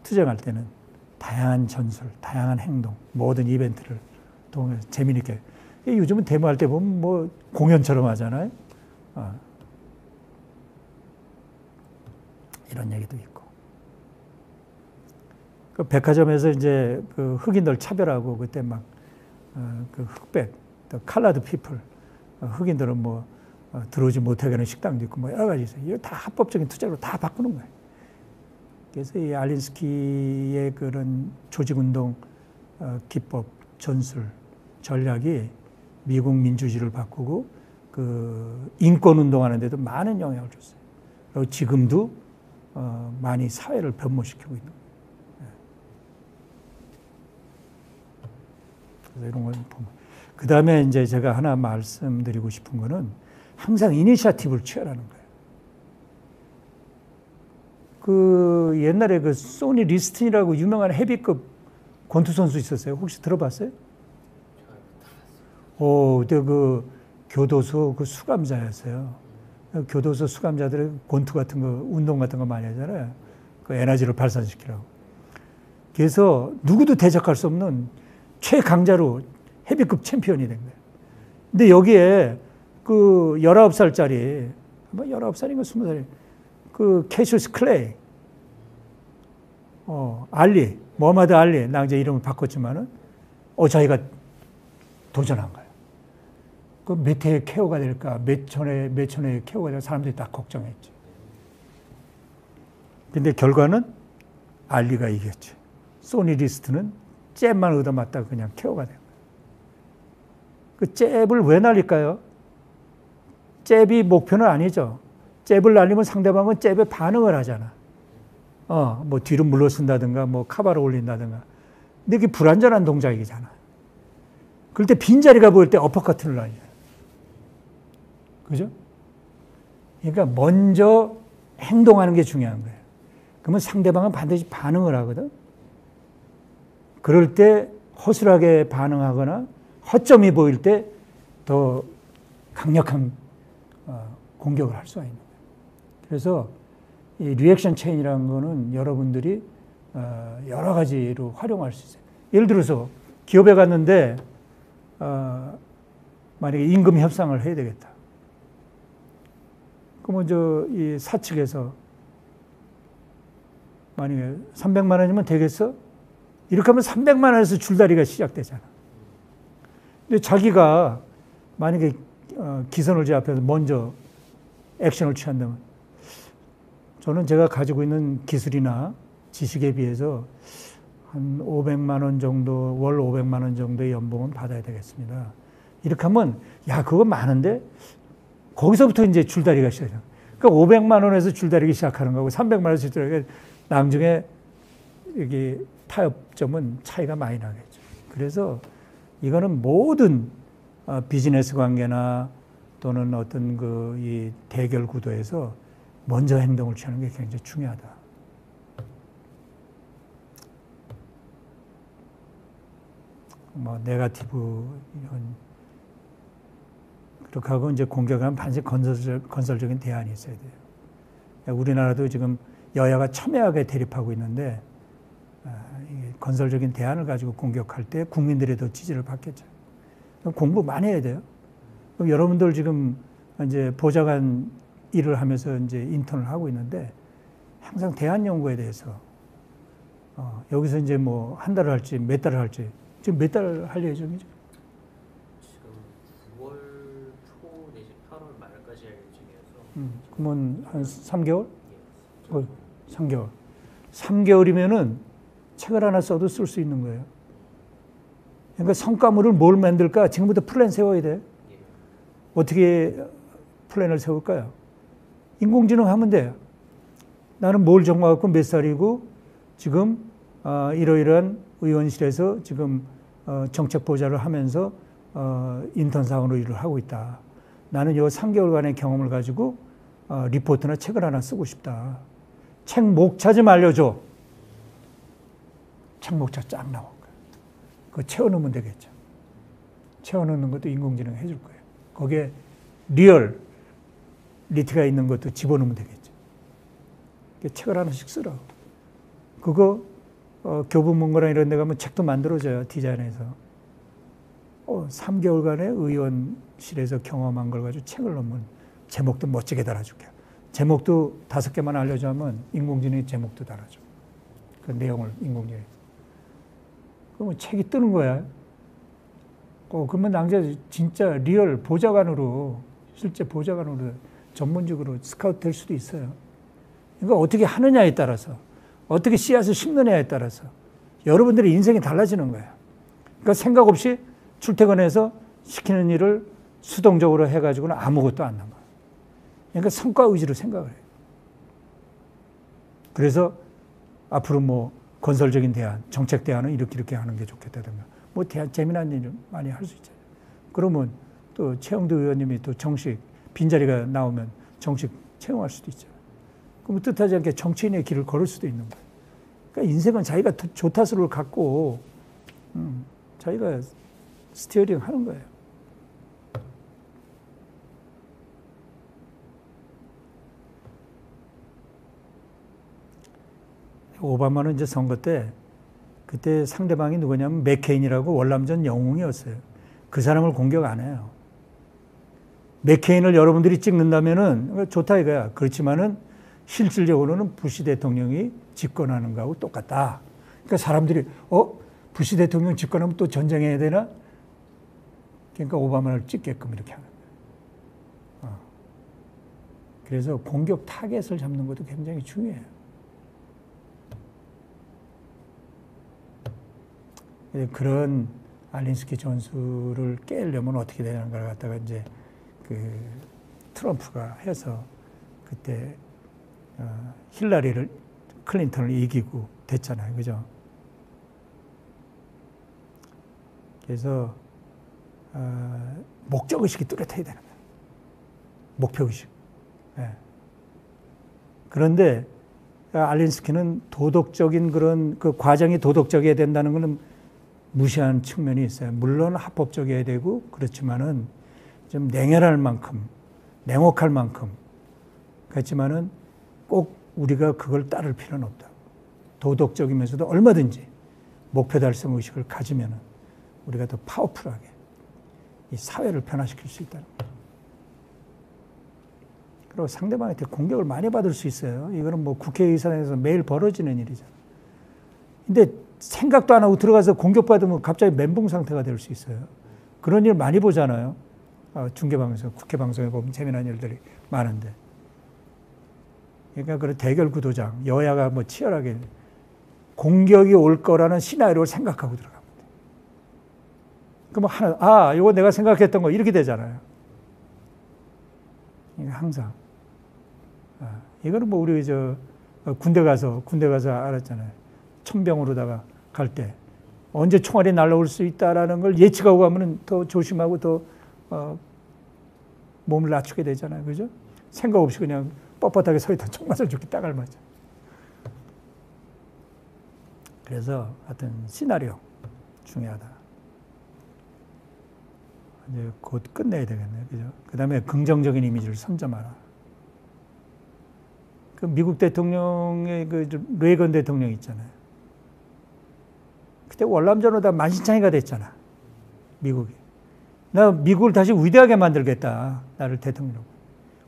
투쟁할 때는 다양한 전술, 다양한 행동, 모든 이벤트를 통해서 재미있게. 요즘은 데모할 때 보면 뭐 공연처럼 하잖아요. 이런 얘기도 있고. 그 백화점에서 이제 그 흑인들 차별하고 그때 막 그 흑백, 칼라드 피플, 흑인들은 뭐 들어오지 못하게 하는 식당도 있고 뭐 여러 가지 있어요. 이거 다 합법적인 투쟁으로 다 바꾸는 거예요. 그래서 이 알린스키의 그런 조직운동 기법, 전술, 전략이 미국 민주주의를 바꾸고 그 인권운동하는 데도 많은 영향을 줬어요. 그리고 지금도 많이 사회를 변모시키고 있는 거예요. 그래서 이런 걸 보면. 그 다음에 이제 제가 하나 말씀드리고 싶은 거는 항상 이니셔티브를 취하라는 거예요. 그 옛날에 그 소니 리스틴이라고 유명한 헤비급 권투 선수 있었어요. 혹시 들어봤어요? 그때 그 교도소 그 수감자였어요. 교도소 수감자들의 권투 같은 거, 운동 같은 거 많이 하잖아요. 그 에너지를 발산시키라고. 그래서 누구도 대적할 수 없는 최강자로 헤비급 챔피언이 된 거예요. 근데 여기에 그 19살짜리, 뭐 19살인가 20살이 그 캐시우스 클레이, 알리, 모하마드 알리, 나 이제 이름을 바꿨지만은, 자기가 도전한 거예요. 그 몇 회의 케어가 될까, 몇 천의 케어가 될까, 사람들이 다 걱정했지. 근데 결과는 알리가 이겼지. 소니 리스트는 잼만 얻어맞다가 그냥 케어가 된 거예요. 그 잽을 왜 날릴까요? 잽이 목표는 아니죠. 잽을 날리면 상대방은 잽에 반응을 하잖아. 뭐 뒤로 물러선다든가, 뭐 카바를 올린다든가. 근데 그게 불완전한 동작이잖아. 그럴 때 빈자리가 보일 때 어퍼커트를 날려. 그죠? 그러니까 먼저 행동하는 게 중요한 거예요. 그러면 상대방은 반드시 반응을 하거든. 그럴 때 허술하게 반응하거나 허점이 보일 때 더 강력한 공격을 할 수가 있는 거예요. 그래서 이 리액션 체인이라는 거는 여러분들이 여러 가지로 활용할 수 있어요. 예를 들어서 기업에 갔는데 만약에 임금 협상을 해야 되겠다. 그러면 이 사측에서 만약에 300만 원이면 되겠어? 이렇게 하면 300만 원에서 줄다리가 시작되잖아. 근데 자기가 만약에 기선을 제압해서 먼저 액션을 취한다면 저는 제가 가지고 있는 기술이나 지식에 비해서 한 500만 원 정도, 월 500만 원 정도의 연봉은 받아야 되겠습니다. 이렇게 하면 야, 그거 많은데? 거기서부터 이제 줄다리가 시작해요. 그러니까 500만 원에서 줄다리기 시작하는 거고 300만 원에서 줄다리기 나중에 여기 타협점은 차이가 많이 나겠죠. 그래서 이거는 모든 비즈니스 관계나 또는 어떤 이 대결 구도에서 먼저 행동을 취하는 게 굉장히 중요하다. 뭐 네거티브 이런 그렇게 하고 이제 공격하면 반드시 건설적인 대안이 있어야 돼요. 우리나라도 지금 여야가 첨예하게 대립하고 있는데 건설적인 대안을 가지고 공격할 때 국민들의 더 지지를 받겠죠. 공부 많이 해야 돼요. 그럼 여러분들 지금 이제 보좌관 일을 하면서 이제 인턴을 하고 있는데 항상 대안 연구에 대해서 여기서 이제 뭐 한 달을 할지 몇 달을 할지 지금 몇 달 할 예정이죠? 지금 9월 초 내지 8월 말까지 할 예정이어서. 그러면 한 3개월? 예. 3개월. 3개월이면은 책을 하나 써도 쓸 수 있는 거예요. 그러니까 성과물을 뭘 만들까? 지금부터 플랜 세워야 돼. 예. 어떻게 플랜을 세울까요? 인공지능 하면 돼요. 나는 뭘 정해갖고 몇 살이고 지금 이러이러한 의원실에서 지금 정책 보좌를 하면서 인턴상으로 일을 하고 있다. 나는 요 3개월간의 경험을 가지고 리포트나 책을 하나 쓰고 싶다. 책 목차 좀 알려줘. 책 목차 쫙 나온 거야. 그거 채워넣으면 되겠죠. 채워넣는 것도 인공지능이 해줄 거예요. 거기에 리얼리티가 있는 것도 집어넣으면 되겠죠. 책을 하나씩 쓰라고. 그거 교보문고랑 이런 데 가면 책도 만들어져요. 디자인해서. 3개월간의 의원실에서 경험한 걸 가지고 책을 넣으면 제목도 멋지게 달아줄게요. 제목도 5개만 알려주면 인공지능이 제목도 달아줘. 그 내용을 인공지능이. 그러면 책이 뜨는 거야. 그러면 낭자 진짜 리얼 보좌관으로, 실제 보좌관으로 전문적으로 스카우트 될 수도 있어요. 그러니까 어떻게 하느냐에 따라서, 어떻게 씨앗을 심느냐에 따라서 여러분들의 인생이 달라지는 거예요. 그러니까 생각 없이 출퇴근해서 시키는 일을 수동적으로 해가지고는 아무것도 안 남아요. 그러니까 성과 의지로 생각을 해요. 그래서 앞으로 뭐 건설적인 대안, 정책 대안은 이렇게 하는 게 좋겠다든가 뭐 재미난 일을 많이 할 수 있잖아요. 그러면 또 최영두 의원님이 또 정식 빈자리가 나오면 정식 채용할 수도 있잖아요. 그럼 뜻하지 않게 정치인의 길을 걸을 수도 있는 거예요. 그러니까 인생은 자기가 조타수를 갖고 자기가 스티어링 하는 거예요. 오바마는 이제 선거 때 그때 상대방이 누구냐면 맥케인이라고 월남전 영웅이었어요. 그 사람을 공격 안 해요. 맥케인을 여러분들이 찍는다면은 좋다 이거야. 그렇지만은 실질적으로는 부시 대통령이 집권하는 거하고 똑같다. 그러니까 사람들이 부시 대통령 집권하면 또 전쟁해야 되나? 그러니까 오바마를 찍게끔 이렇게 하는 거예요. 그래서 공격 타겟을 잡는 것도 굉장히 중요해요. 그런 알린스키 전술을 깨려면 어떻게 되는가를 갖다가 이제 그 트럼프가 해서 그때 힐러리를 클린턴을 이기고 됐잖아요, 그죠? 그래서 목적 의식이 뚜렷해야 되는 거예요. 목표 의식. 예. 그런데 알린스키는 도덕적인 그런 그 과정이 도덕적이어야 된다는 것은 무시한 측면이 있어요. 물론 합법적이어야 되고 그렇지만은 좀 냉혈할 만큼, 냉혹할 만큼 그렇지만은 꼭 우리가 그걸 따를 필요는 없다. 도덕적이면서도 얼마든지 목표 달성 의식을 가지면은 우리가 더 파워풀하게 이 사회를 변화시킬 수 있다는 거예요. 그리고 상대방한테 공격을 많이 받을 수 있어요. 이거는 뭐 국회의사당에서 매일 벌어지는 일이잖아요. 근데 생각도 안 하고 들어가서 공격받으면 갑자기 멘붕 상태가 될 수 있어요. 그런 일 많이 보잖아요. 중계방송, 국회방송에 보면 재미난 일들이 많은데. 그러니까 그런 대결 구도장, 여야가 뭐 치열하게 공격이 올 거라는 시나리오를 생각하고 들어갑니다. 그럼 하나, 이거 내가 생각했던 거 이렇게 되잖아요. 항상. 이거는 뭐 우리 군대 가서 알았잖아요. 천병으로다가 갈 때 언제 총알이 날라올 수 있다라는 걸 예측하고 가면은 더 조심하고 더 몸을 낮추게 되잖아요. 그죠? 생각 없이 그냥 뻣뻣하게 서 있다 총 맞아 죽기 딱 알맞죠. 그래서 하여튼 시나리오 중요하다. 이제 곧 끝내야 되겠네요. 그죠? 그 다음에 긍정적인 이미지를 선점하라. 그 미국 대통령의 그 레이건 대통령 있잖아요. 그때 월남전으로 다 만신창이가 됐잖아. 미국이. 나 미국을 다시 위대하게 만들겠다. 나를 대통령으로.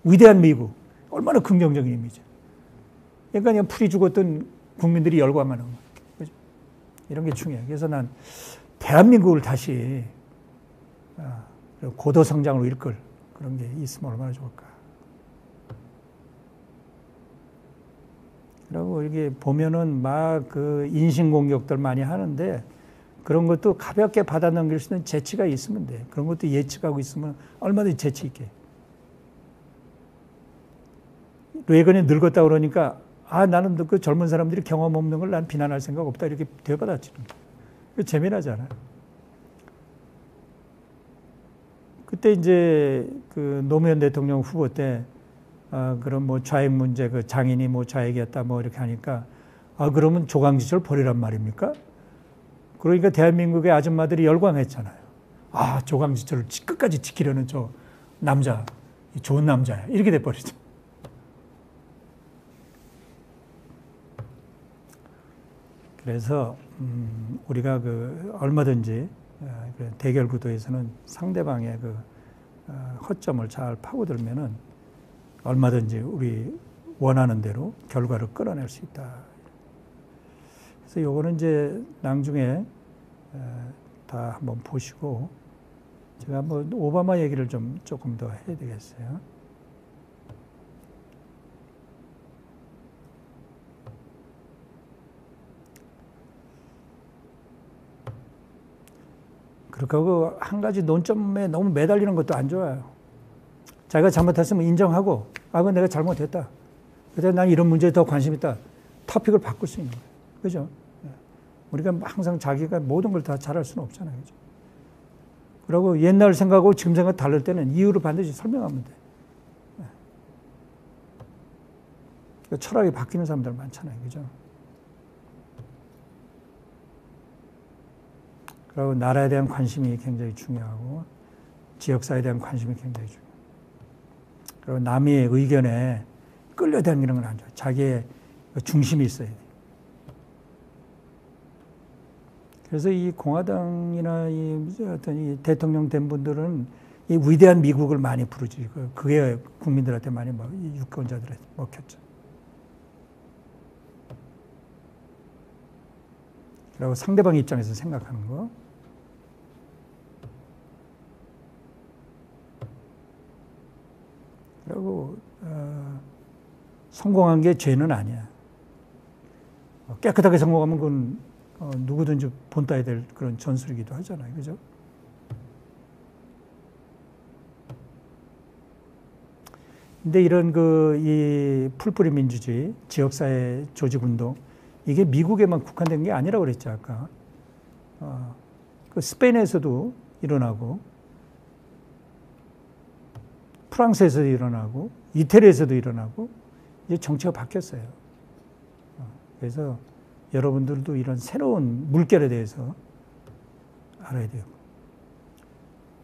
위대한 미국. 얼마나 긍정적인 이미지. 그러니까 그냥 풀이 죽었던 국민들이 열광하는 거. 그죠? 이런 게 중요해. 그래서 난 대한민국을 다시 고도 성장으로 이끌 그런 게 있으면 얼마나 좋을까. 그리고 이게 보면은 막 그 인신공격들 많이 하는데 그런 것도 가볍게 받아 넘길 수 있는 재치가 있으면 돼. 그런 것도 예측하고 있으면 얼마든지 재치 있게. 레이건이 늙었다 그러니까 나는 그 젊은 사람들이 경험 없는 걸 난 비난할 생각 없다 이렇게 되받아치는 거야. 재미나잖아요. 그때 이제 그 노무현 대통령 후보 때 그럼 뭐 좌익 문제 그 장인이 뭐 좌익이었다 뭐 이렇게 하니까 그러면 조강지철 버리란 말입니까? 그러니까 대한민국의 아줌마들이 열광했잖아요. 조강지철을 끝까지 지키려는 저 남자 좋은 남자야 이렇게 돼버리죠. 그래서 우리가 그 얼마든지 대결 구도에서는 상대방의 그 허점을 잘 파고들면은 얼마든지 우리 원하는 대로 결과를 끌어낼 수 있다. 그래서 요거는 이제 나중에 다 한번 보시고 제가 한번 오바마 얘기를 좀 조금 더 해야 되겠어요. 그렇게 하고 한 가지 논점에 너무 매달리는 것도 안 좋아요. 자기가 잘못했으면 인정하고 그건 내가 잘못했다. 그래서 난 이런 문제에 더 관심 있다. 토픽을 바꿀 수 있는 거예요. 그죠? 우리가 항상 자기가 모든 걸 다 잘할 수는 없잖아요. 그죠? 그리고 옛날 생각하고 지금 생각 다를 때는 이유를 반드시 설명하면 돼. 그러니까 철학이 바뀌는 사람들 많잖아요. 그죠? 그리고 나라에 대한 관심이 굉장히 중요하고 지역사회에 대한 관심이 굉장히 중요해요. 그리고 남의 의견에 끌려다니는 건 안 좋아요. 자기의 중심이 있어야 돼요. 그래서 이 공화당이나 어떤 이 대통령 된 분들은 이 위대한 미국을 많이 부르지. 그게 국민들한테 많이 유권자들한테 먹혔죠. 그리고 상대방 입장에서 생각하는 거. 그리고 성공한 게 죄는 아니야. 깨끗하게 성공하면 그건 누구든지 본따야 될 그런 전술이기도 하잖아요. 그죠? 근데 이런 이 풀뿌리 민주주의, 지역사회 조직운동, 이게 미국에만 국한된 게 아니라고 그랬죠, 아까. 그 스페인에서도 일어나고, 프랑스에서도 일어나고, 이태리에서도 일어나고, 이제 정치가 바뀌었어요. 그래서 여러분들도 이런 새로운 물결에 대해서 알아야 돼요.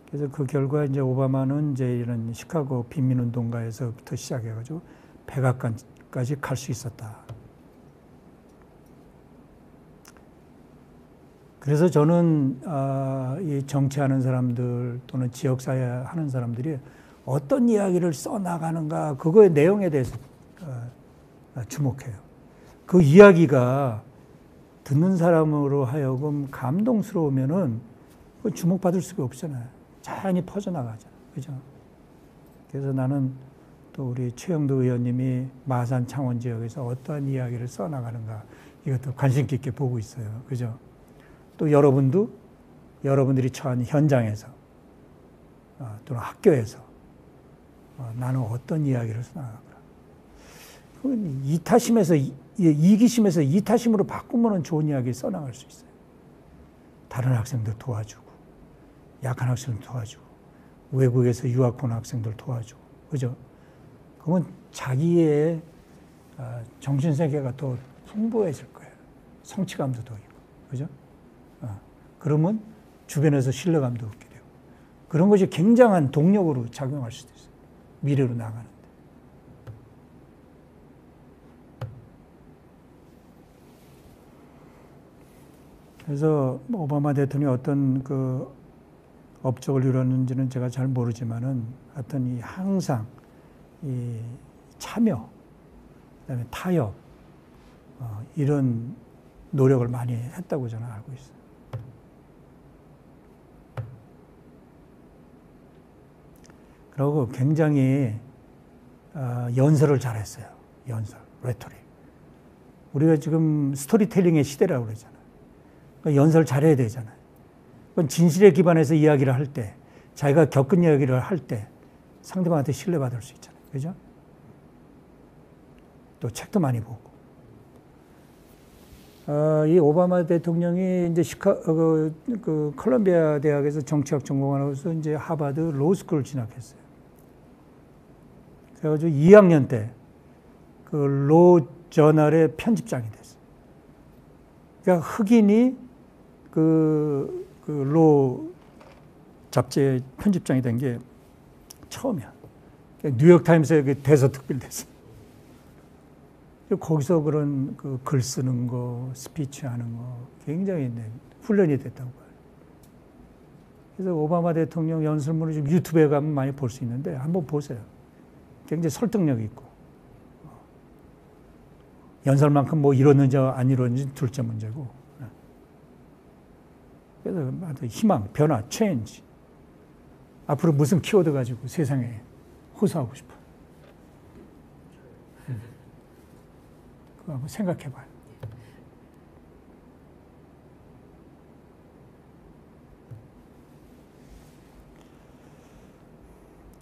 그래서 그 결과 이제 오바마는 이제 이런 시카고 빈민운동가에서부터 시작해가지고 백악관까지 갈 수 있었다. 그래서 저는 이 정치하는 사람들 또는 지역사회 하는 사람들이 어떤 이야기를 써나가는가 그거의 내용에 대해서 주목해요. 그 이야기가 듣는 사람으로 하여금 감동스러우면은 주목받을 수가 없잖아요. 자연히 퍼져나가잖아요. 그죠? 그래서 나는 또 우리 최영도 의원님이 마산 창원 지역에서 어떠한 이야기를 써나가는가 이것도 관심 깊게 보고 있어요. 그죠? 또 여러분들이 처한 현장에서 또는 학교에서 나는 어떤 이야기를 써나가는가. 이기심에서 이타심으로 바꾸면 좋은 이야기 써나갈 수 있어요. 다른 학생들 도와주고, 약한 학생들 도와주고, 외국에서 유학 온 학생들 도와주고, 그죠? 그러면 자기의 정신세계가 더 풍부해질 거예요. 성취감도 더 있고, 그죠? 그러면 주변에서 신뢰감도 얻게 되고, 그런 것이 굉장한 동력으로 작용할 수도 있어요. 미래로 나가는데. 그래서 오바마 대통령이 어떤 그 업적을 이뤘는지는 제가 잘 모르지만은 하여튼 이 항상 이 참여, 그다음에 타협, 이런 노력을 많이 했다고 저는 알고 있어요. 그리고 굉장히 연설을 잘했어요. 연설, 레토릭. 우리가 지금 스토리텔링의 시대라고 그러잖아요. 그러니까 연설 잘해야 되잖아요. 그건 진실에 기반해서 이야기를 할 때, 자기가 겪은 이야기를 할 때 상대방한테 신뢰받을 수 있잖아요. 그죠? 또 책도 많이 보고. 이 오바마 대통령이 이제 그 콜롬비아 대학에서 정치학 전공하고서 이제 하버드 로스쿨을 진학했어요. 그래가지고 2학년 때 그 로 저널의 편집장이 됐어요. 그러니까 흑인이 그 로 잡지의 편집장이 된 게 처음이야. 뉴욕 타임스에 대서특필 됐어요. 거기서 그런 그 글 쓰는 거, 스피치 하는 거 굉장히 훈련이 됐다고 봐요. 그래서 오바마 대통령 연설문을 좀 유튜브에 가면 많이 볼 수 있는데 한번 보세요. 굉장히 설득력이 있고. 연설만큼 뭐 이뤘는지 안 이뤘는지 둘째 문제고. 그래서 희망, 변화, 체인지. 앞으로 무슨 키워드 가지고 세상에 호소하고 싶어. 그거 한번 생각해 봐요.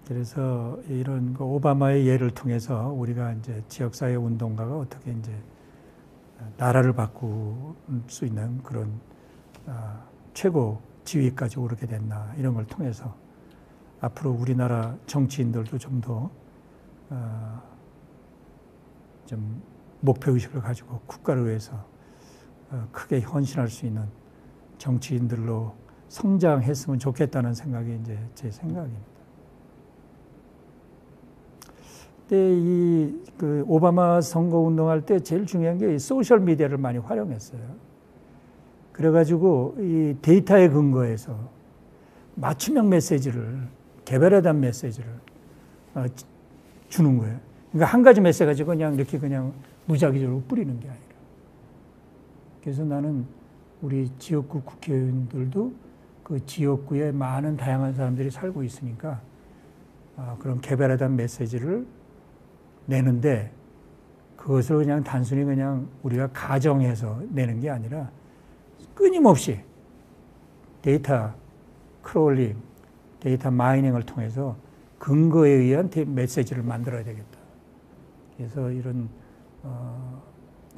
그래서 이런 오바마의 예를 통해서 우리가 이제 지역사회 운동가가 어떻게 이제 나라를 바꿀 수 있는 그런 최고 지위까지 오르게 됐나 이런 걸 통해서 앞으로 우리나라 정치인들도 좀 더 좀 목표의식을 가지고 국가를 위해서 크게 헌신할 수 있는 정치인들로 성장했으면 좋겠다는 생각이 이제 제 생각입니다. 근데 그 오바마 선거 운동할 때 제일 중요한 게 소셜 미디어를 많이 활용했어요. 그래가지고 이 데이터에 근거해서 맞춤형 메시지를 개별화된 메시지를 주는 거예요. 그러니까 한 가지 메시지 가지고 그냥 이렇게 그냥 무작위적으로 뿌리는 게 아니라. 그래서 나는 우리 지역구 국회의원들도 그 지역구에 많은 다양한 사람들이 살고 있으니까 그런 개별화된 메시지를 내는데 그것을 그냥 단순히 그냥 우리가 가정해서 내는 게 아니라 끊임없이 데이터 크롤링, 데이터 마이닝을 통해서 근거에 의한 메시지를 만들어야 되겠다. 그래서 이런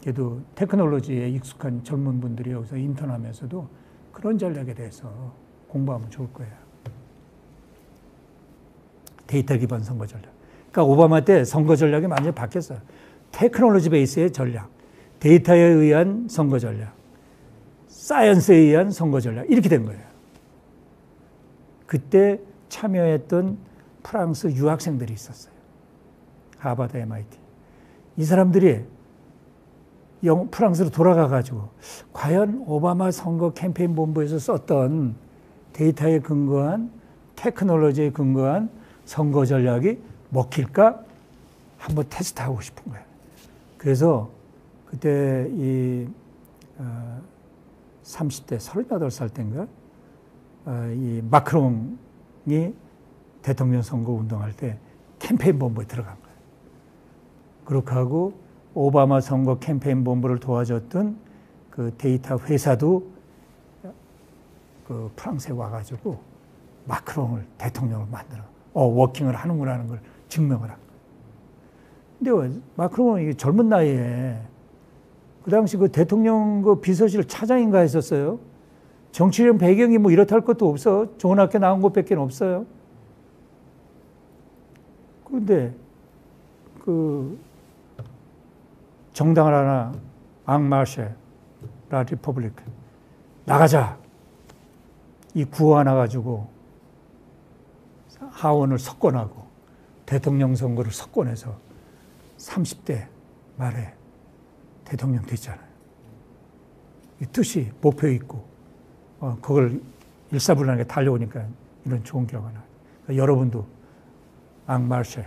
그래도 테크놀로지에 익숙한 젊은 분들이 여기서 인턴하면서도 그런 전략에 대해서 공부하면 좋을 거예요. 데이터 기반 선거 전략. 그러니까 오바마 때 선거 전략이 완전히 바뀌었어요. 테크놀로지 베이스의 전략, 데이터에 의한 선거 전략, 사이언스에 의한 선거 전략 이렇게 된 거예요. 그때 참여했던 프랑스 유학생들이 있었어요. 하버드, MIT. 이 사람들이 프랑스로 돌아가가지고 과연 오바마 선거 캠페인 본부에서 썼던 데이터에 근거한 테크놀로지에 근거한 선거 전략이 먹힐까 한번 테스트하고 싶은 거예요. 그래서 그때 이 30대 38살 때인가 이 마크롱이 대통령 선거 운동할 때 캠페인 본부에 들어간 거예요. 그렇게 하고 오바마 선거 캠페인 본부를 도와줬던 그 데이터 회사도 그 프랑스에 와가지고 마크롱을 대통령을 만들어 워킹을 하는구나 하는 걸 증명을 한 거예요. 근데 마크롱은 젊은 나이에 그 당시 그 대통령 그 비서실 차장인가 했었어요. 정치적 배경이 뭐 이렇다 할 것도 없어. 좋은 학교 나온 것밖에 없어요. 그런데 그 정당을 하나 앙마르쉐 라 리퍼블리크 나가자. 이 구호 하나 가지고 하원을 석권하고 대통령 선거를 석권해서 30대 말에 대통령 됐잖아요. 이 뜻이 목표 있고 그걸 일사불란하게 달려오니까 이런 좋은 결과가 나요. 그러니까 여러분도 앙마르쉐